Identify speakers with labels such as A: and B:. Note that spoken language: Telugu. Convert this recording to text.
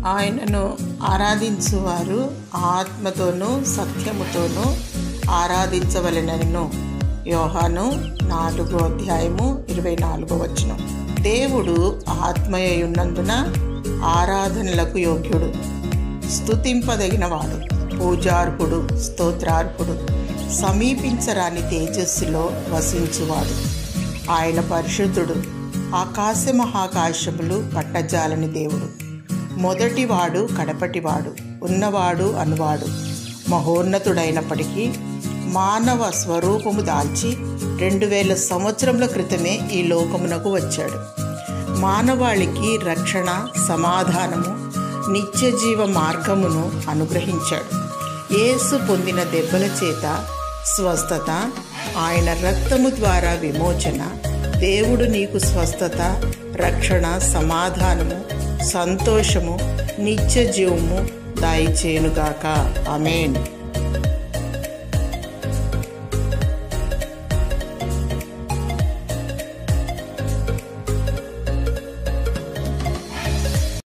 A: ఆయనను ఆరాధించువారు ఆత్మతోనూ సత్యముతోనూ ఆరాధించవలెనను. యోహాను 4:24. దేవుడు ఆత్మయ్యున్నందున ఆరాధనలకు యోగ్యుడు, స్తుతింపదగినవాడు, పూజార్హుడు, స్తోత్రార్హుడు, సమీపించరాని తేజస్సులో వసించువాడు. ఆయన పరిశుద్ధుడు, ఆకాశ మహాకాశములు పట్టజాలని దేవుడు, మొదటివాడు కడపటివాడు, ఉన్నవాడు అనువాడు, మహోన్నతుడైనప్పటికీ మానవ స్వరూపము దాల్చి 2000 సంవత్సరముల క్రితమే ఈ లోకమునకు వచ్చాడు. మానవాళికి రక్షణ, సమాధానము, నిత్యజీవ మార్గమును అనుగ్రహించాడు. యేసు పొందిన దెబ్బల చేత స్వస్థత, ఆయన రక్తము ద్వారా విమోచన, దేవుడు నీకు స్వస్థత, రక్షణ, సమాధానము, సంతోషము, నిత్యజీవము దయచేయునుగాక. ఆమేన్.